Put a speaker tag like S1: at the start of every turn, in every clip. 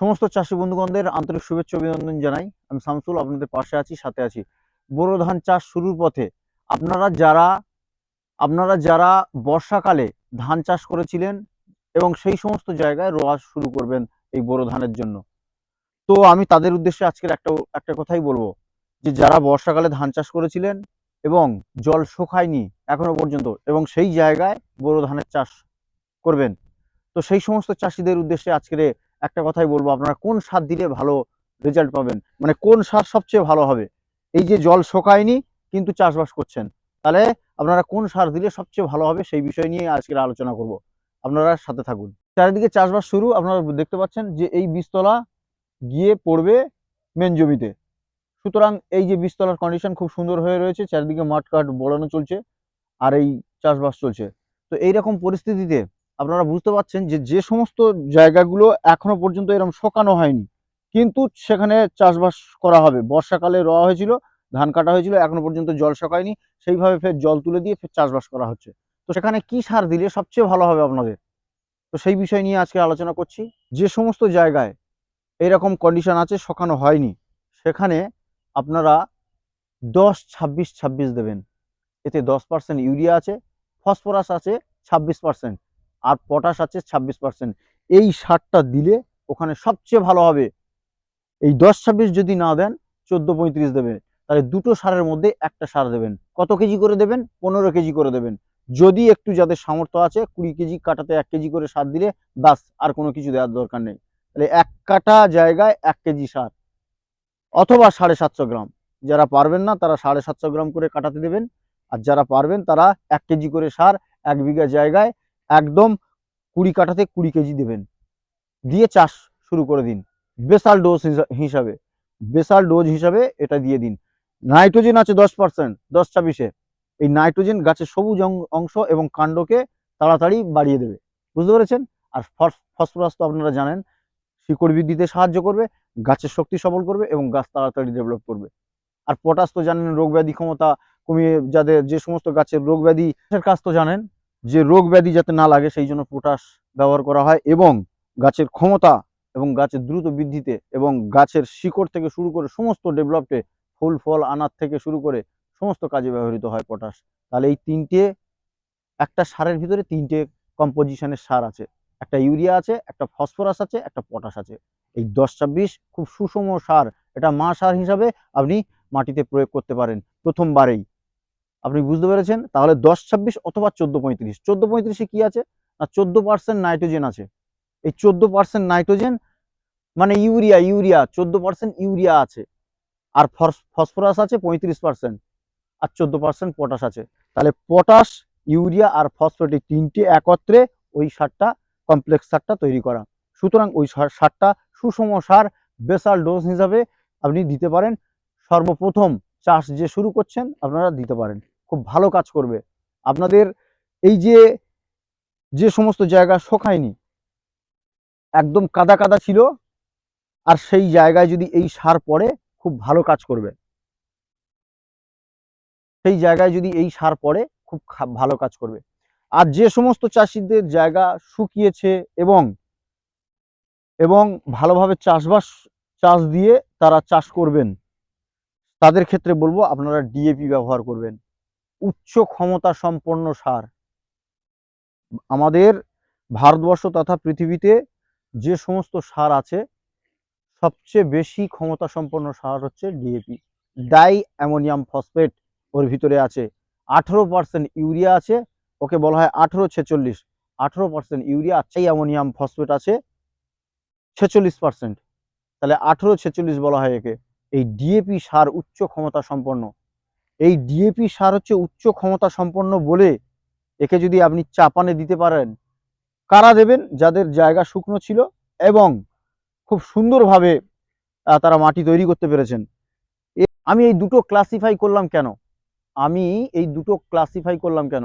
S1: সমস্ত চাষী বন্ধুগণদের আন্তরিক শুভেচ্ছা অভিনন্দন জানাই। আমি শামসুল, আপনাদের পাশে আছি, সাথে আছি। বোরো ধান চাষ শুরুর পথে আপনারা যারা বর্ষাকালে ধান চাষ করেছিলেন এবং সেই সমস্ত জায়গায় রোয়া শুরু করবেন এই বোরো ধানের জন্য, তো আমি তাদের উদ্দেশ্যে আজকের একটা কথাই বলবো, যে যারা বর্ষাকালে ধান চাষ করেছিলেন এবং জল শুকায়নি এখনো পর্যন্ত এবং সেই জায়গায় বোরো ধানের চাষ করবেন, তো সেই সমস্ত চাষিদের উদ্দেশ্যে আজকের একটা কথাই বলবো, আপনারা কোন সার দিলে ভালো রেজাল্ট পাবেন, মানে কোন সার সবচেয়ে ভালো হবে। এই যে জল শোকায়নি কিন্তু চাষবাস করছেন, তাহলে আপনারা কোন সার দিলে সবচেয়ে ভালো হবে সেই বিষয় নিয়ে আজকের আলোচনা করব। আপনারা সাথে থাকুন। চারিদিকে চাষবাস শুরু, আপনারা দেখতে পাচ্ছেন যে এই বীজতলা গিয়ে পড়বে মেন জমিতে। সুতরাং এই যে বীজতলার কন্ডিশন খুব সুন্দর হয়ে রয়েছে, চারিদিকে মাঠ কাঠ বড়ানো চলছে আর এই চাষবাস চলছে। তো এইরকম পরিস্থিতিতে আপনারা বুঝতে পারছেন যে যে সমস্ত জায়গাগুলো এখনো পর্যন্ত এরকম শোকানো হয়নি কিন্তু সেখানে চাষবাস করা হবে, বর্ষাকালে রোয়া হয়েছিল, ধান কাটা হয়েছিল, এখনো পর্যন্ত জল শোকায়নি, সেইভাবে ফের জল তুলে দিয়ে ফের চাষবাস করা হচ্ছে। তো সেখানে কি সার দিলে সবচেয়ে ভালো হবে আপনাদের, তো সেই বিষয় নিয়ে আজকে আলোচনা করছি। যে সমস্ত জায়গায় এরকম কন্ডিশন আছে, শোকানো হয়নি, সেখানে আপনারা 10-26-26 দেবেন। এতে 10% ইউরিয়া আছে, ফসফরাস আছে 26%, আর পটাশ আছে 26%। এই সারটা দিলে ওখানে সবচেয়ে ভালো হবে। এই 10-26 যদি না দেন, 14-35 দেবেন। তাহলে দুটো সারের মধ্যে একটা সার দেবেন। কত কেজি করে দেবেন? 15 কেজি করে দেবেন। যদি একটু যাদের সামর্থ্য আছে 20 কেজি কাটাতে 1 কেজি করে সার দিলে বাস, আর কোনো কিছু দেওয়ার দরকার নেই। তাহলে 1 কাটা জায়গায় 1 কেজি সার, অথবা 750 গ্রাম। যারা পারবেন না তারা 750 গ্রাম করে কাটাতে দেবেন, আর যারা পারবেন তারা 1 কেজি করে সার 1 বিঘা জায়গায় একদম 20 কাঠাতে 20 কেজি দেবেন, দিয়ে চাষ শুরু করে দিন। বেসাল ডোজ হিসাবে বেসাল ডোজ হিসাবে এটা দিয়ে দিন। নাইট্রোজেন আছে 10%, 10-26-এ। এই নাইট্রোজেন গাছের সবুজ অংশ এবং কাণ্ডকে তাড়াতাড়ি বাড়িয়ে দেবে, বুঝতে পেরেছেন? আর ফসফরাস তো আপনারা জানেন, শিকড় বৃদ্ধিতে সাহায্য করবে, গাছের শক্তি সবল করবে এবং গাছ তাড়াতাড়ি ডেভেলপ করবে। আর পটাশ তো জানেন রোগ ব্যাধি ক্ষমতা কমিয়ে, যাদের যে সমস্ত গাছের রোগ ব্যাধির কাজ তো জানেন, যে রোগ ব্যাধি যাতে না লাগে সেই জন্য পটাশ ব্যবহার করা হয়, এবং গাছের ক্ষমতা এবং গাছের দ্রুত বৃদ্ধিতে এবং গাছের শিকড় থেকে শুরু করে সমস্ত ডেভেলপে, ফুল ফল আনার থেকে শুরু করে সমস্ত কাজে ব্যবহৃত হয় পটাশ। তাহলে এই তিনটে, একটা সারের ভিতরে তিনটে কম্পোজিশনের সার আছে, একটা ইউরিয়া আছে, একটা ফসফরাস আছে, একটা পটাশ আছে। এই 10-26 খুব সুষম সার, এটা মা সার হিসাবে আপনি মাটিতে প্রয়োগ করতে পারেন প্রথমবারেই। আপনি বুঝতে পেরেছেন? তাহলে 10-26 অথবা 14-35। 14-35-এ কি আছে না, 14% নাইট্রোজেন আছে। এই 14% নাইট্রোজেন মানে ইউরিয়া 14% ইউরিয়া আছে, আর ফসফরাস আছে 35%, আর 14% পটাশ আছে। তাহলে পটাশ, ইউরিয়া আর ফসফেট এই তিনটে একত্রে ওই সারটা, কমপ্লেক্স সারটা তৈরি করা। সুতরাং ওই সারটা সুষম সার বেসাল ডোজ হিসাবে আপনি দিতে পারেন। সর্বপ্রথম চাষ যে শুরু করছেন আপনারা দিতে পারেন, খুব ভালো কাজ করবে আপনাদের। এই যে যে সমস্ত জায়গা শোকায়নি, একদম কাদা কাদা ছিল, আর সেই জায়গায় যদি এই সার পড়ে খুব ভালো কাজ করবে। সেই জায়গায় যদি এই সার পড়ে খুব ভালো কাজ করবে। আর যে সমস্ত চাষিদের জায়গা শুকিয়েছে এবং এবং ভালোভাবে চাষ দিয়ে তারা চাষ করবেন, তাদের ক্ষেত্রে বলবো আপনারা ডিএপি ব্যবহার করবেন, উচ্চ ক্ষমতা সম্পন্ন সার। আমাদের ভারতবর্ষ তথা পৃথিবীতে যে সমস্ত সার আছে, সবচেয়ে বেশি ক্ষমতা সম্পন্ন সার হচ্ছে ডিএপি, ডাই অ্যামোনিয়াম ফসফেট। ওর ভিতরে আছে 18% ইউরিয়া আছে, ওকে বলা হয় 18-46। 18% ইউরিয়া, চাই অ্যামোনিয়াম ফসফেট আছে 46%। তাহলে 18-46 বলা হয় একে। এই ডিএপি সার উচ্চ ক্ষমতা সম্পন্ন। এই ডিএপি সার হচ্ছে উচ্চ ক্ষমতা সম্পন্ন বলে একে যদি আপনি চাপানে দিতে পারেন, কারা দেবেন? যাদের জায়গা শুকনো ছিল এবং খুব সুন্দরভাবে তারা মাটি তৈরি করতে পেরেছেন। আমি এই দুটো ক্লাসিফাই করলাম কেন? আমি এই দুটো ক্লাসিফাই করলাম কেন?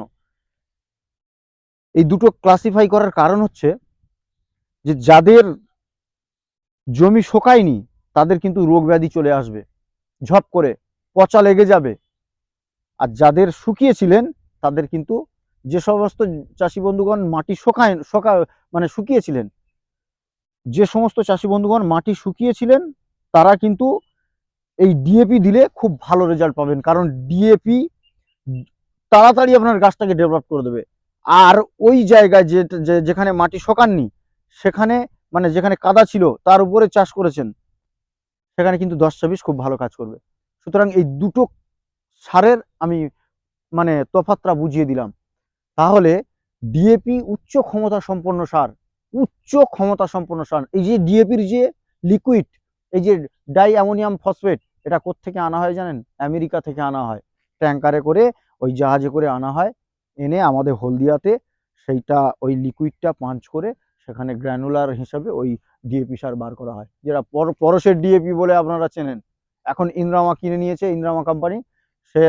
S1: এই দুটো ক্লাসিফাই করার কারণ হচ্ছে যে যাদের জমি শোকায়নি তাদের কিন্তু রোগ ব্যাধি চলে আসবে ঝপ করে, পচা লেগে যাবে। আর যাদের শুকিয়েছিলেন তাদের কিন্তু, যে সমস্ত চাষি বন্ধুগণ মাটি শুকিয়েছিলেন, যে সমস্ত চাষি বন্ধুগণ মাটি শুকিয়েছিলেন তারা কিন্তু এই ডিএপি দিলে খুব ভালো রেজাল্ট পাবেন, কারণ ডিএপি তাড়াতাড়ি আপনার গাছটাকে ডেভেলপ করে দেবে। আর ওই জায়গায় যেখানে মাটি শোকাননি, সেখানে মানে যেখানে কাদা ছিল তার উপরে চাষ করেছেন, সেখানে কিন্তু 10-26 খুব ভালো কাজ করবে। সুতরাং এই দুটো সারের আমি মানে তফাৎটা বুঝিয়ে দিলাম। তাহলে ডিএপি উচ্চ ক্ষমতা সম্পন্ন সার, উচ্চ ক্ষমতা সম্পন্ন সার। এই যে ডিএপির যে লিকুইড, এই যে ডাই অ্যামোনিয়াম ফসফেট, এটা কোত্থেকে আনা হয় জানেন? আমেরিকা থেকে আনা হয়, ট্যাঙ্কারে করে, ওই জাহাজে করে আনা হয়, এনে আমাদের হলদিয়াতে সেইটা ওই লিকুইডটা পাঞ্চ করে সেখানে গ্র্যানুলার হিসাবে ওই ডিএপি সার বার করা হয়, যেটা পরশের ডিএপি বলে আপনারা চেনেন। এখন ইন্দ্রামা কিনে নিয়েছে, ইন্দ্রামা কোম্পানি, সে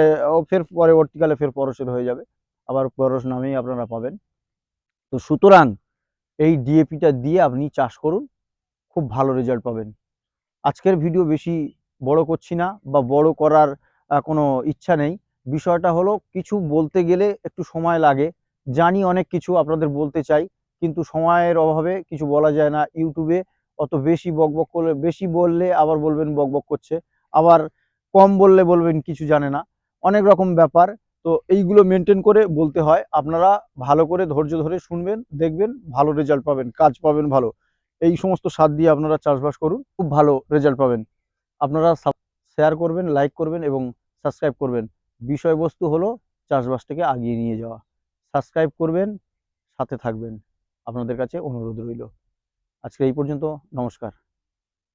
S1: ফের পরবর্তীকালে ফের পরশের হয়ে যাবে, আবার পরশ নামেই আপনারা পাবেন। তো সুতরাং এই ডিএপিটা দিয়ে আপনি চাষ করুন, খুব ভালো রেজাল্ট পাবেন। আজকের ভিডিও বেশি বড় করছি না, বা বড় করার কোনো ইচ্ছা নেই। বিষয়টা হলো, কিছু বলতে গেলে একটু সময় লাগে, জানি অনেক কিছু আপনাদের বলতে চাই, কিন্তু সময়ের অভাবে কিছু বলা যায় না। ইউটিউবে অত বেশি বকবক করলে, বেশি বললে আবার বলবেন বকবক করছে, আবার কম বললে বলবেন কিছু জানে না, অনেক রকম ব্যাপার। তো এইগুলো মেনটেন করে বলতে হয়। আপনারা ভালো করে ধৈর্য ধরে শুনবেন, দেখবেন ভালো রেজাল্ট পাবেন, কাজ পাবেন ভালো। এই সমস্ত সার দিয়ে আপনারা চাষবাস করুন, খুব ভালো রেজাল্ট পাবেন। আপনারা শেয়ার করবেন, লাইক করবেন এবং সাবস্ক্রাইব করবেন। বিষয়বস্তু হলো চাষবাসটাকে আগিয়ে নিয়ে যাওয়া। সাবস্ক্রাইব করবেন, সাথে থাকবেন, আপনাদের কাছে অনুরোধ রইল। আজকে এই পর্যন্ত, নমস্কার।